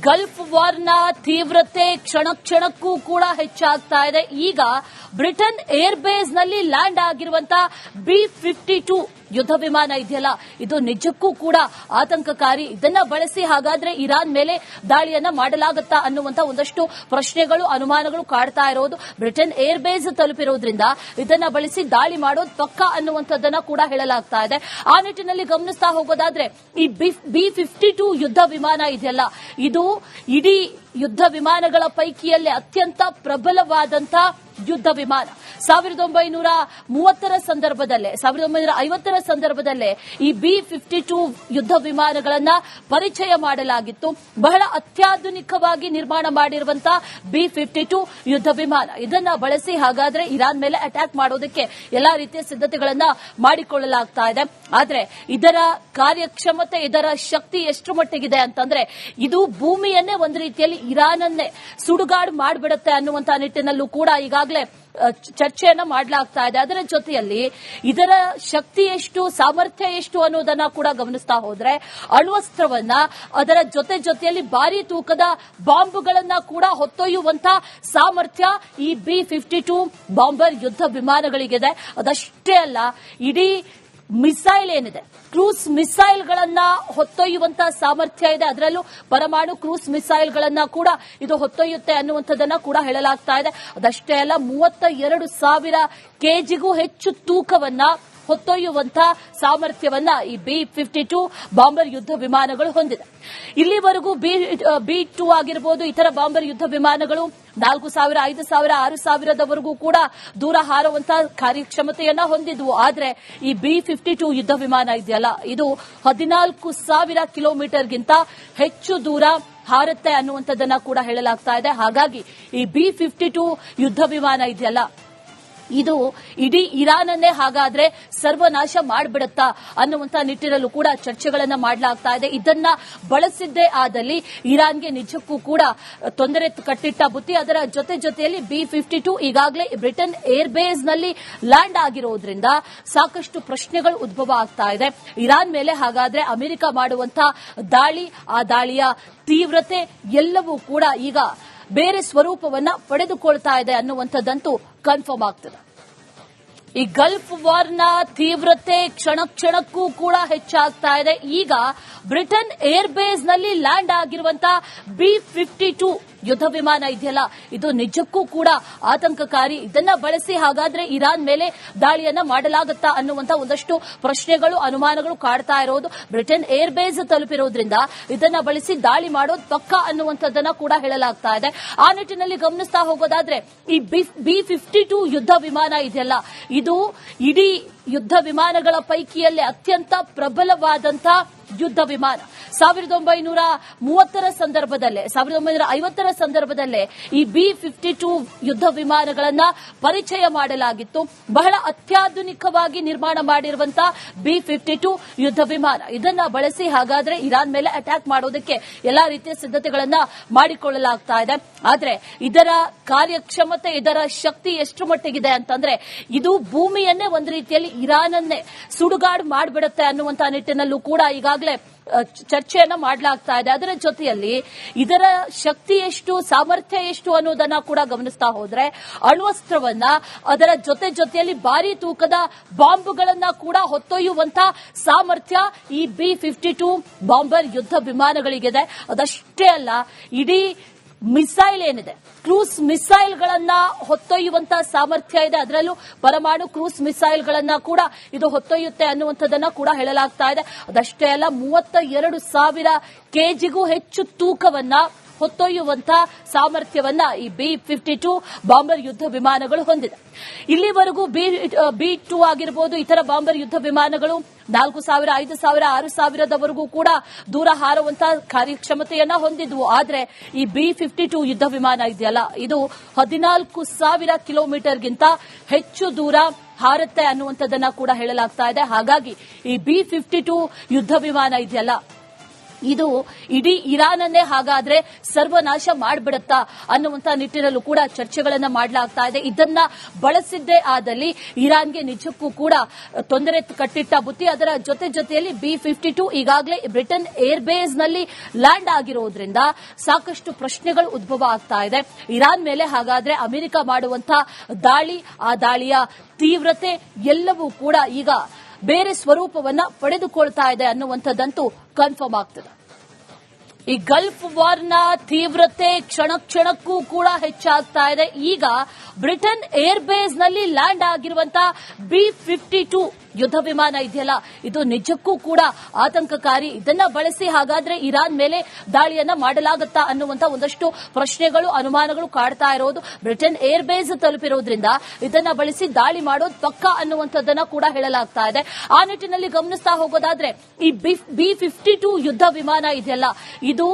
Gulf ವಾರ್ನ ತೀವ್ರತೆ ಕ್ಷಣಕ್ಕೂ ಕೂಡ ಹೆಚ್ಚಾಗ್ತಾ ಇದೆ. ಈಗ ಬ್ರಿಟನ್ ಏರ್ ಬೇಸ್ ನಲ್ಲಿ ಲ್ಯಾಂಡ್ ಆಗಿರುವಂತಹ B-52 ಯುದ್ಧ ವಿಮಾನ ಇದೆಯಲ್ಲ, ಇದು ನಿಜಕ್ಕೂ ಕೂಡ ಆತಂಕಕಾರಿ. ಇದನ್ನ ಬಳಸಿ ಹಾಗಾದ್ರೆ ಇರಾನ್ ಮೇಲೆ ದಾಳಿಯನ್ನ ಮಾಡಲಾಗುತ್ತಾ ಅನ್ನುವಂತ ಒಂದಷ್ಟು ಪ್ರಶ್ನೆಗಳು, ಅನುಮಾನಗಳು ಕಾಡ್ತಾ ಇರೋದು. ಬ್ರಿಟನ್ ಏರ್ ಬೇಸ್ ತಲುಪಿರೋದ್ರಿಂದ ಇದನ್ನ ಬಳಸಿ ದಾಳಿ ಮಾಡೋದು ಪಕ್ಕ ಅನ್ನುವಂಥದ್ದನ್ನ ಕೂಡ ಹೇಳಲಾಗ್ತಾ ಇದೆ. ಆ ನಿಟ್ಟಿನಲ್ಲಿ ಗಮನಿಸ್ತಾ ಹೋಗೋದಾದ್ರೆ ಈ B-52 ಯುದ್ಧ ವಿಮಾನ ಇದೆಯಲ್ಲ, ಇದು ಇಡೀ ಯುದ್ಧ ವಿಮಾನಗಳ ಪೈಕಿಯಲ್ಲೇ ಅತ್ಯಂತ ಪ್ರಬಲವಾದಂತಹ ಯುದ್ಧ ವಿಮಾನ. 1930ರ ಸಂದರ್ಭದಲ್ಲೇ 1950ರ ಸಂದರ್ಭದಲ್ಲೇ ಈ B-52 ಯುದ್ಧ ವಿಮಾನಗಳನ್ನ ಪರಿಚಯ ಮಾಡಲಾಗಿತ್ತು. ಬಹಳ ಅತ್ಯಾಧುನಿಕವಾಗಿ ನಿರ್ಮಾಣ ಮಾಡಿರುವಂತಹ B-52 ಯುದ್ಧ ವಿಮಾನ, ಇದನ್ನ ಬಳಸಿ ಹಾಗಾದ್ರೆ ಇರಾನ್ ಮೇಲೆ ಅಟ್ಯಾಕ್ ಮಾಡೋದಕ್ಕೆ ಎಲ್ಲಾ ರೀತಿಯ ಸಿದ್ಧತೆಗಳನ್ನ ಮಾಡಿಕೊಳ್ಳಲಾಗ್ತಾ ಇದೆ. ಆದ್ರೆ ಇದರ ಕಾರ್ಯಕ್ಷಮತೆ, ಇದರ ಶಕ್ತಿ ಎಷ್ಟು ಮಟ್ಟಿಗಿದೆ ಅಂತಂದ್ರೆ ಇದು ಭೂಮಿಯನ್ನೇ ಒಂದು ರೀತಿಯಲ್ಲಿ ಇರಾನನ್ನೇ ಸುಡುಗಾಡು ಮಾಡಿಬಿಡುತ್ತೆ ಅನ್ನುವಂತಹ ನಿಟ್ಟಿನಲ್ಲೂ ಕೂಡ ಈಗಾಗಲೇ ಚರ್ಚೆಯನ್ನ ಮಾಡಲಾಗ್ತಾ ಇದೆ. ಅದರ ಜೊತೆಯಲ್ಲಿ ಇದರ ಶಕ್ತಿ ಎಷ್ಟು, ಸಾಮರ್ಥ್ಯ ಎಷ್ಟು ಅನ್ನೋದನ್ನ ಕೂಡ ಗಮನಿಸ್ತಾ ಹೋದ್ರೆ ಅಣ್ವಸ್ತ್ರವನ್ನ ಅದರ ಜೊತೆಯಲ್ಲಿ ಭಾರಿ ತೂಕದ ಬಾಂಬ್ಗಳನ್ನ ಕೂಡ ಹೊತ್ತೊಯ್ಯುವಂತಹ ಸಾಮರ್ಥ್ಯ ಈ B-52 ಬಾಂಬರ್ ಯುದ್ಧ ವಿಮಾನಗಳಿಗಿದೆ. ಅದಷ್ಟೇ ಅಲ್ಲ, ಇಡೀ ಮಿಸೈಲ್ ಏನಿದೆ, ಕ್ರೂಸ್ ಮಿಸೈಲ್ಗಳನ್ನ ಹೊತ್ತೊಯ್ಯುವಂತಹ ಸಾಮರ್ಥ್ಯ ಇದೆ. ಅದರಲ್ಲೂ ಪರಮಾಣು ಕ್ರೂಸ್ ಮಿಸೈಲ್ಗಳನ್ನ ಕೂಡ ಇದು ಹೊತ್ತೊಯ್ಯುತ್ತೆ ಅನ್ನುವಂಥದ್ದನ್ನ ಕೂಡ ಹೇಳಲಾಗ್ತಾ ಇದೆ. ಅದಷ್ಟೇ ಅಲ್ಲ, 32,000 ಕೆಜಿಗೂ ಹೆಚ್ಚು ತೂಕವನ್ನ ಹೊತ್ತೊಯ್ಯುವಂತಹ ಸಾಮರ್ಥ್ಯವನ್ನ ಈ B-52 ಬಾಂಬರ್ ಯುದ್ಧ ವಿಮಾನಗಳು ಹೊಂದಿದೆ. ಇಲ್ಲಿವರೆಗೂ B-2 ಆಗಿರಬಹುದು, ಇತರ ಬಾಂಬರ್ ಯುದ್ಧ ವಿಮಾನಗಳು 4,000, 5,000, 6,000ದವರೆಗೂ ಕೂಡ ದೂರ ಹಾರುವಂತಹ ಕಾರ್ಯಕ್ಷಮತೆಯನ್ನ ಹೊಂದಿದ್ವು. ಆದ್ರೆ ಈ B-52 ಯುದ್ಧ ವಿಮಾನ ಇದೆಯಲ್ಲ, ಇದು 14,000 ಕಿಲೋಮೀಟರ್ಗಿಂತ ಹೆಚ್ಚು ದೂರ ಹಾರುತ್ತೆ ಅನ್ನುವಂಥದ್ದನ್ನ ಕೂಡ ಹೇಳಲಾಗ್ತಾ ಇದೆ. ಹಾಗಾಗಿ ಈ B-52 ಯುದ್ಧ ವಿಮಾನ ಇದೆಯಲ್ಲ, ಇದು ಇಡೀ ಇರಾನನ್ನೇ ಹಾಗಾದ್ರೆ ಸರ್ವನಾಶ ಮಾಡಿಬಿಡುತ್ತಾ ಅನ್ನುವಂತ ನಿಟ್ಟಿನಲ್ಲೂ ಕೂಡ ಚರ್ಚೆಗಳನ್ನ ಮಾಡಲಾಗ್ತಾ ಇದೆ. ಇದನ್ನ ಬಳಸಿದ್ದೇ ಆದಲ್ಲಿ ಇರಾನ್ಗೆ ನಿಜಕ್ಕೂ ಕೂಡ ತೊಂದರೆ ಕಟ್ಟಿಟ್ಟ ಬುತ್ತಿ. ಅದರ ಜೊತೆಯಲ್ಲಿ B-52 ಈಗಾಗಲೇ ಬ್ರಿಟನ್ ಏರ್ ಬೇಸ್ ನಲ್ಲಿ ಲ್ಯಾಂಡ್ ಆಗಿರೋದ್ರಿಂದ ಸಾಕಷ್ಟು ಪ್ರಶ್ನೆಗಳು ಉದ್ಭವ ಆಗ್ತಾ ಇದೆ. ಇರಾನ್ ಮೇಲೆ ಹಾಗಾದ್ರೆ ಅಮೆರಿಕ ಮಾಡುವಂತಹ ದಾಳಿ, ಆ ದಾಳಿಯ ತೀವ್ರತೆ ಎಲ್ಲವೂ ಕೂಡ ಈಗ ಬೇರೆ ಸ್ವರೂಪವನ್ನ ಪಡೆದುಕೊಳ್ತಾ ಇದೆ ಅನ್ನುವಂಥದ್ದಂತೂ ಕನ್ಫರ್ಮ್ ಆಗ್ತದೆ. ಈ ಗಲ್ಫ್ ವಾರ್ನ ತೀವ್ರತೆ ಕ್ಷಣಕ್ಕೂ ಕೂಡ ಹೆಚ್ಚಾಗ್ತಾ ಇದೆ. ಈಗ ಬ್ರಿಟನ್ ಏರ್ ಬೇಸ್ ನಲ್ಲಿ ಲ್ಯಾಂಡ್ ಆಗಿರುವಂತಹ B-52 ಯುದ್ಧ ವಿಮಾನ ಇದೆಯಲ್ಲ, ಇದು ನಿಜಕ್ಕೂ ಕೂಡ ಆತಂಕಕಾರಿ. ಇದನ್ನ ಬಳಸಿ ಹಾಗಾದ್ರೆ ಇರಾನ್ ಮೇಲೆ ದಾಳಿಯನ್ನ ಮಾಡಲಾಗುತ್ತಾ ಅನ್ನುವಂತ ಒಂದಷ್ಟು ಪ್ರಶ್ನೆಗಳು, ಅನುಮಾನಗಳು ಕಾಡ್ತಾ ಇರೋದು. ಬ್ರಿಟನ್ ಏರ್ ಬೇಸ್ ತಲುಪಿರೋದ್ರಿಂದ ಇದನ್ನ ಬಳಸಿ ದಾಳಿ ಮಾಡೋದು ಪಕ್ಕ ಅನ್ನುವಂಥದ್ದನ್ನ ಕೂಡ ಹೇಳಲಾಗ್ತಾ ಇದೆ. ಆ ನಿಟ್ಟಿನಲ್ಲಿ ಗಮನಿಸ್ತಾ ಹೋಗೋದಾದ್ರೆ ಈ B-52 ಯುದ್ಧ ವಿಮಾನ ಇದೆಯಲ್ಲ, ಇದು ಇಡೀ ಯುದ್ಧ ವಿಮಾನಗಳ ಪೈಕಿಯಲ್ಲೇ ಅತ್ಯಂತ ಪ್ರಬಲವಾದಂತಹ ಯುದ್ಧ ವಿಮಾನ. 1930ರ ಸಂದರ್ಭದಲ್ಲೇ 1950ರ ಸಂದರ್ಭದಲ್ಲೇ ಈ B-52 ಯುದ್ಧ ವಿಮಾನಗಳನ್ನ ಪರಿಚಯ ಮಾಡಲಾಗಿತ್ತು. ಬಹಳ ಅತ್ಯಾಧುನಿಕವಾಗಿ ನಿರ್ಮಾಣ ಮಾಡಿರುವಂತಹ B-52 ಯುದ್ಧ ವಿಮಾನ, ಇದನ್ನ ಬಳಸಿ ಹಾಗಾದ್ರೆ ಇರಾನ್ ಮೇಲೆ ಅಟ್ಯಾಕ್ ಮಾಡೋದಕ್ಕೆ ಎಲ್ಲಾ ರೀತಿಯ ಸಿದ್ಧತೆಗಳನ್ನ ಮಾಡಿಕೊಳ್ಳಲಾಗ್ತಾ ಇದೆ. ಆದ್ರೆ ಇದರ ಕಾರ್ಯಕ್ಷಮತೆ, ಇದರ ಶಕ್ತಿ ಎಷ್ಟು ಮಟ್ಟಿಗಿದೆ ಅಂತಂದ್ರೆ ಇದು ಭೂಮಿಯನ್ನೇ ಒಂದು ರೀತಿಯಲ್ಲಿ ಇರಾನನ್ನೇ ಸುಡುಗಾಡು ಮಾಡಿಬಿಡುತ್ತೆ ಅನ್ನುವಂತಹ ನಿಟ್ಟಿನಲ್ಲೂ ಕೂಡ ಈಗಾಗಲೇ ಚರ್ಚೆಯನ್ನ ಮಾಡಲಾಗ್ತಾ ಇದೆ. ಅದರ ಜೊತೆಯಲ್ಲಿ ಇದರ ಶಕ್ತಿ ಎಷ್ಟು, ಸಾಮರ್ಥ್ಯ ಎಷ್ಟು ಅನ್ನೋದನ್ನ ಕೂಡ ಗಮನಿಸ್ತಾ ಹೋದ್ರೆ ಅಣ್ವಸ್ತ್ರವನ್ನ ಅದರ ಜೊತೆಯಲ್ಲಿ ಭಾರಿ ತೂಕದ ಬಾಂಬ್ಗಳನ್ನ ಕೂಡ ಹೊತ್ತೊಯ್ಯುವಂತಹ ಸಾಮರ್ಥ್ಯ ಈ B-52 ಬಾಂಬರ್ ಯುದ್ಧ ವಿಮಾನಗಳಿಗಿದೆ. ಅದಷ್ಟೇ ಅಲ್ಲ, ಇಡೀ ಮಿಸೈಲ್ ಏನಿದೆ, ಕ್ರೂಸ್ ಮಿಸೈಲ್ಗಳನ್ನ ಹೊತ್ತೊಯ್ಯುವಂತಹ ಸಾಮರ್ಥ್ಯ ಇದೆ. ಅದರಲ್ಲೂ ಪರಮಾಣು ಕ್ರೂಸ್ ಮಿಸೈಲ್ಗಳನ್ನ ಕೂಡ ಇದು ಹೊತ್ತೊಯ್ಯುತ್ತೆ ಅನ್ನುವಂಥದ್ದನ್ನ ಕೂಡ ಹೇಳಲಾಗ್ತಾ ಇದೆ. ಅದಷ್ಟೇ ಅಲ್ಲ, 32,000 ಕೆಜಿಗೂ ಹೆಚ್ಚು ತೂಕವನ್ನ ಹೊತ್ತೊಯ್ಯುವಂತಹ ಸಾಮರ್ಥ್ಯವನ್ನ ಈ B-52 ಬಾಂಬರ್ ಯುದ್ಧ ವಿಮಾನಗಳು ಹೊಂದಿದೆ. ಇಲ್ಲಿವರೆಗೂ B-2 ಆಗಿರಬಹುದು, ಇತರ ಬಾಂಬರ್ ಯುದ್ಧ ವಿಮಾನಗಳು 4,000, 5,000, 6,000ದವರೆಗೂ ಕೂಡ ದೂರ ಹಾರುವಂತಹ ಕಾರ್ಯಕ್ಷಮತೆಯನ್ನ ಹೊಂದಿದ್ವು. ಆದ್ರೆ ಈ B-52 ಯುದ್ಧ ವಿಮಾನ ಇದೆಯಲ್ಲ, ಇದು 14,000 ಕಿಲೋಮೀಟರ್ಗಿಂತ ಹೆಚ್ಚು ದೂರ ಹಾರುತ್ತೆ ಅನ್ನುವಂಥದ್ದನ್ನ ಕೂಡ ಹೇಳಲಾಗ್ತಾ ಇದೆ. ಹಾಗಾಗಿ ಈ B-52 ಯುದ್ಧ ವಿಮಾನ ಇದೆಯಲ್ಲ, ಇದು ಇಡೀ ಇರಾನನ್ನೇ ಹಾಗಾದ್ರೆ ಸರ್ವನಾಶ ಮಾಡಿಬಿಡುತ್ತಾ ಅನ್ನುವಂತ ನಿಟ್ಟಿನಲ್ಲೂ ಕೂಡ ಚರ್ಚೆಗಳನ್ನ ಮಾಡಲಾಗ್ತಾ ಇದೆ. ಇದನ್ನ ಬಳಸಿದ್ದೇ ಆದಲ್ಲಿ ಇರಾನ್ಗೆ ನಿಜಕ್ಕೂ ಕೂಡ ತೊಂದರೆ ಕಟ್ಟಿಟ್ಟ ಬುತ್ತಿ. ಅದರ ಜೊತೆಯಲ್ಲಿ B-52 ಈಗಾಗಲೇ ಬ್ರಿಟನ್ ಏರ್ ಬೇಸ್ ನಲ್ಲಿ ಲ್ಯಾಂಡ್ ಆಗಿರೋದ್ರಿಂದ ಸಾಕಷ್ಟು ಪ್ರಶ್ನೆಗಳು ಉದ್ಭವ ಆಗ್ತಾ ಇದೆ. ಇರಾನ್ ಮೇಲೆ ಹಾಗಾದ್ರೆ ಅಮೆರಿಕ ಮಾಡುವಂತಹ ದಾಳಿ, ಆ ದಾಳಿಯ ತೀವ್ರತೆ ಎಲ್ಲವೂ ಕೂಡ ಈಗ ಬೇರೆ ಸ್ವರೂಪವನ್ನ ಪಡೆದುಕೊಳ್ತಾ ಇದೆ ಅನ್ನುವಂಥದ್ದಂತೂ ಕನ್ಫರ್ಮ್ ಆಗ್ತದೆ. ಈ ಗಲ್ಫ್ ವಾರ್ನ ತೀವ್ರತೆ ಕ್ಷಣಕ್ಕೂ ಕೂಡ ಹೆಚ್ಚಾಗ್ತಾ ಇದೆ. ಈಗ ಬ್ರಿಟನ್ ಏರ್ ಬೇಸ್ ನಲ್ಲಿ ಲ್ಯಾಂಡ್ ಆಗಿರುವಂತಹ B-52 ಯುದ್ಧ ವಿಮಾನ ಇದೆಯಲ್ಲ, ಇದು ನಿಜಕ್ಕೂ ಕೂಡ ಆತಂಕಕಾರಿ. ಇದನ್ನ ಬಳಸಿ ಹಾಗಾದ್ರೆ ಇರಾನ್ ಮೇಲೆ ದಾಳಿಯನ್ನ ಮಾಡಲಾಗುತ್ತಾ ಅನ್ನುವಂತ ಒಂದಷ್ಟು ಪ್ರಶ್ನೆಗಳು, ಅನುಮಾನಗಳು ಕಾಡ್ತಾ ಇರೋದು. ಬ್ರಿಟನ್ ಏರ್ ಬೇಸ್ ತಲುಪಿರೋದ್ರಿಂದ ಇದನ್ನ ಬಳಸಿ ದಾಳಿ ಮಾಡೋದು ಪಕ್ಕಾ ಅನ್ನುವಂಥದ್ದನ್ನ ಕೂಡ ಹೇಳಲಾಗ್ತಾ ಇದೆ. ಆ ನಿಟ್ಟಿನಲ್ಲಿ ಗಮನಿಸ್ತಾ ಹೋಗೋದಾದ್ರೆ ಈ B-52 ಯುದ್ಧ ವಿಮಾನ ಇದೆಯಲ್ಲ, ಇದು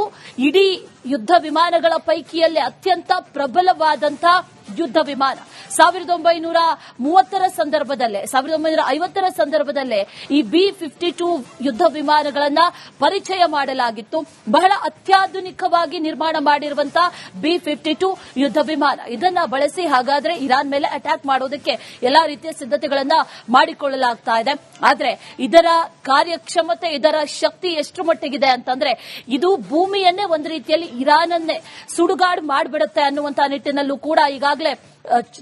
ಇಡೀ ಯುದ್ಧ ವಿಮಾನಗಳ ಪೈಕಿಯಲ್ಲಿ ಅತ್ಯಂತ ಪ್ರಬಲವಾದಂತಹ ಯುದ್ಧ ವಿಮಾನ. 1930ರ ಸಂದರ್ಭದಲ್ಲೇ 1950ರ ಸಂದರ್ಭದಲ್ಲೇ ಈ B-52 ಯುದ್ಧ ವಿಮಾನಗಳನ್ನ ಪರಿಚಯ ಮಾಡಲಾಗಿತ್ತು. ಬಹಳ ಅತ್ಯಾಧುನಿಕವಾಗಿ ನಿರ್ಮಾಣ ಮಾಡಿರುವಂತಹ B-52 ಯುದ್ಧ ವಿಮಾನ, ಇದನ್ನ ಬಳಸಿ ಹಾಗಾದ್ರೆ ಇರಾನ್ ಮೇಲೆ ಅಟ್ಯಾಕ್ ಮಾಡೋದಕ್ಕೆ ಎಲ್ಲಾ ರೀತಿಯ ಸಿದ್ಧತೆಗಳನ್ನ ಮಾಡಿಕೊಳ್ಳಲಾಗ್ತಾ ಇದೆ. ಆದ್ರೆ ಇದರ ಕಾರ್ಯಕ್ಷಮತೆ, ಇದರ ಶಕ್ತಿ ಎಷ್ಟು ಮಟ್ಟಿಗಿದೆ ಅಂತಂದ್ರೆ ಇದು ಭೂಮಿಯನ್ನೇ ಒಂದು ರೀತಿಯಲ್ಲಿ ಇರಾನನ್ನೇ ಸುಡುಗಾಡು ಮಾಡಿಬಿಡುತ್ತೆ ಅನ್ನುವಂತ ನಿಟ್ಟಿನಲ್ಲೂ ಕೂಡ ಈಗಾಗಲೇ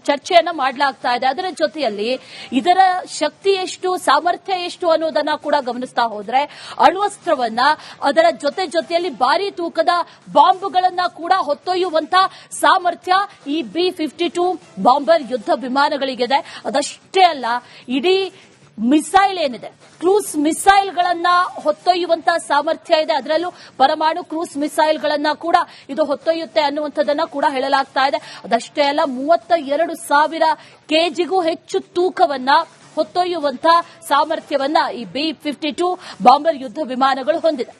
ಚರ್ಚೆಯನ್ನ ಮಾಡಲಾಗ್ತಾ ಇದೆ. ಅದರ ಜೊತೆಯಲ್ಲಿ ಇದರ ಶಕ್ತಿ ಎಷ್ಟು, ಸಾಮರ್ಥ್ಯ ಎಷ್ಟು ಅನ್ನೋದನ್ನ ಕೂಡ ಗಮನಿಸ್ತಾ ಹೋದ್ರೆ ಅಣ್ವಸ್ತ್ರವನ್ನ ಅದರ ಜೊತೆಯಲ್ಲಿ ಭಾರಿ ತೂಕದ ಬಾಂಬ್ಗಳನ್ನ ಕೂಡ ಹೊತ್ತೊಯ್ಯುವಂತ ಸಾಮರ್ಥ್ಯ ಈ B-52 ಬಾಂಬರ್ ಯುದ್ಧ ವಿಮಾನಗಳಿಗಿದೆ. ಅದಷ್ಟೇ ಅಲ್ಲ, ಇಡೀ ಮಿಸೈಲ್ ಏನಿದೆ, ಕ್ರೂಸ್ ಮಿಸೈಲ್ಗಳನ್ನ ಹೊತ್ತೊಯ್ಯುವಂತಹ ಸಾಮರ್ಥ್ಯ ಇದೆ. ಅದರಲ್ಲೂ ಪರಮಾಣು ಕ್ರೂಸ್ ಮಿಸೈಲ್ಗಳನ್ನ ಕೂಡ ಇದು ಹೊತ್ತೊಯ್ಯುತ್ತೆ ಅನ್ನುವಂಥದ್ದನ್ನ ಕೂಡ ಹೇಳಲಾಗ್ತಾ ಇದೆ. ಅದಷ್ಟೇ ಅಲ್ಲ, 32,000 ಕೆಜಿಗೂ ಹೆಚ್ಚು ತೂಕವನ್ನ ಹೊತ್ತೊಯ್ಯುವಂತಹ ಸಾಮರ್ಥ್ಯವನ್ನ ಈ B-52 ಬಾಂಬರ್ ಯುದ್ಧ ವಿಮಾನಗಳು ಹೊಂದಿದೆ.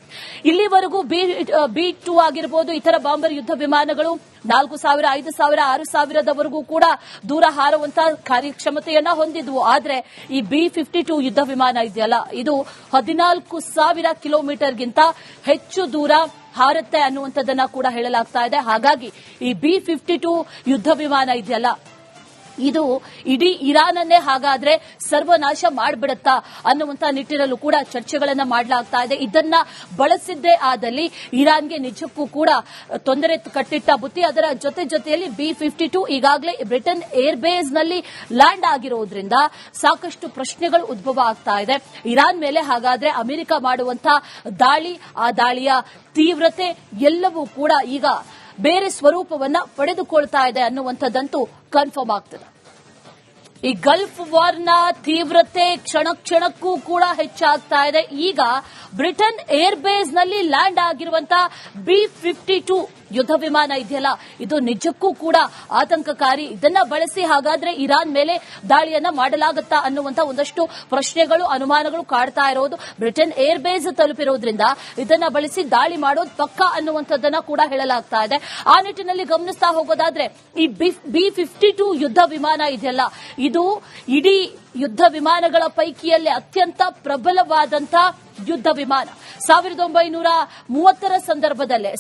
ಇಲ್ಲಿವರೆಗೂ B-2 ಆಗಿರಬಹುದು, ಇತರ ಬಾಂಬರ್ ಯುದ್ಧ ವಿಮಾನಗಳು 4,000, 5,000, 6,000ದವರೆಗೂ ಕೂಡ ದೂರ ಹಾರುವಂತಹ ಕಾರ್ಯಕ್ಷಮತೆಯನ್ನ ಹೊಂದಿದ್ವು. ಆದ್ರೆ ಈ B-52 ಯುದ್ಧ ವಿಮಾನ ಇದೆಯಲ್ಲ, ಇದು 14,000 ಕಿಲೋಮೀಟರ್ಗಿಂತ ಹೆಚ್ಚು ದೂರ ಹಾರುತ್ತೆ ಅನ್ನುವಂಥದ್ದನ್ನ ಕೂಡ ಹೇಳಲಾಗ್ತಾ ಇದೆ. ಹಾಗಾಗಿ ಈ B-52 ಯುದ್ಧ ವಿಮಾನ ಇದೆಯಲ್ಲ, ಇದು ಇಡೀ ಇರಾನನ್ನೇ ಹಾಗಾದ್ರೆ ಸರ್ವನಾಶ ಮಾಡಿಬಿಡುತ್ತಾ ಅನ್ನುವಂತ ನಿಟ್ಟಿನಲ್ಲೂ ಕೂಡ ಚರ್ಚೆಗಳನ್ನ ಮಾಡಲಾಗ್ತಾ ಇದೆ. ಇದನ್ನ ಬಳಸಿದ್ದೇ ಆದಲ್ಲಿ ಇರಾನ್ಗೆ ನಿಜಕ್ಕೂ ಕೂಡ ತೊಂದರೆ ಕಟ್ಟಿಟ್ಟ ಬುತ್ತಿ. ಅದರ ಜೊತೆಯಲ್ಲಿ B-52 ಈಗಾಗಲೇ ಬ್ರಿಟನ್ ಏರ್ ಬೇಸ್ ನಲ್ಲಿ ಲ್ಯಾಂಡ್ ಆಗಿರೋದ್ರಿಂದ ಸಾಕಷ್ಟು ಪ್ರಶ್ನೆಗಳು ಉದ್ಭವ ಆಗ್ತಾ ಇದೆ. ಇರಾನ್ ಮೇಲೆ ಹಾಗಾದ್ರೆ ಅಮೆರಿಕ ಮಾಡುವಂತಹ ದಾಳಿ, ಆ ದಾಳಿಯ ತೀವ್ರತೆ ಎಲ್ಲವೂ ಕೂಡ ಈಗ ಬೇರೆ ಸ್ವರೂಪವನ್ನ ಪಡೆದುಕೊಳ್ತಾ ಇದೆ ಅನ್ನುವಂಥದ್ದಂತೂ ಕನ್ಫರ್ಮ್ ಆಗ್ತದೆ. ಈ ಗಲ್ಫ್ ವಾರ್ನ ತೀವ್ರತೆ ಕ್ಷಣಕ್ಕೂ ಕೂಡ ಹೆಚ್ಚಾಗ್ತಾ ಇದೆ. ಈಗ ಬ್ರಿಟನ್ ಏರ್ ಬೇಸ್ ನಲ್ಲಿ ಲ್ಯಾಂಡ್ ಆಗಿರುವಂತಹ B-52 ಯುದ್ಧ ವಿಮಾನ ಇದೆಯಲ್ಲ, ಇದು ನಿಜಕ್ಕೂ ಕೂಡ ಆತಂಕಕಾರಿ. ಇದನ್ನ ಬಳಸಿ ಹಾಗಾದ್ರೆ ಇರಾನ್ ಮೇಲೆ ದಾಳಿಯನ್ನ ಮಾಡಲಾಗುತ್ತಾ ಅನ್ನುವಂತ ಒಂದಷ್ಟು ಪ್ರಶ್ನೆಗಳು, ಅನುಮಾನಗಳು ಕಾಡ್ತಾ ಇರೋದು. ಬ್ರಿಟನ್ ಏರ್ ಬೇಸ್ ತಲುಪಿರೋದ್ರಿಂದ ಇದನ್ನ ಬಳಸಿ ದಾಳಿ ಮಾಡೋದು ಪಕ್ಕಾ ಅನ್ನುವಂಥದ್ದನ್ನ ಕೂಡ ಹೇಳಲಾಗ್ತಾ ಇದೆ. ಆ ನಿಟ್ಟಿನಲ್ಲಿ ಗಮನಿಸ್ತಾ ಹೋಗೋದಾದ್ರೆ ಈ B-52 ಯುದ್ಧ ವಿಮಾನ ಇದೆಯಲ್ಲ, ಇದು ಇಡೀ ಯುದ್ಧ ವಿಮಾನಗಳ ಪೈಕಿಯಲ್ಲಿ ಅತ್ಯಂತ ಪ್ರಬಲವಾದಂತಹ ಯುದ್ಧ ವಿಮಾನ. 1930ರ ಸಂದರ್ಭದಲ್ಲೇ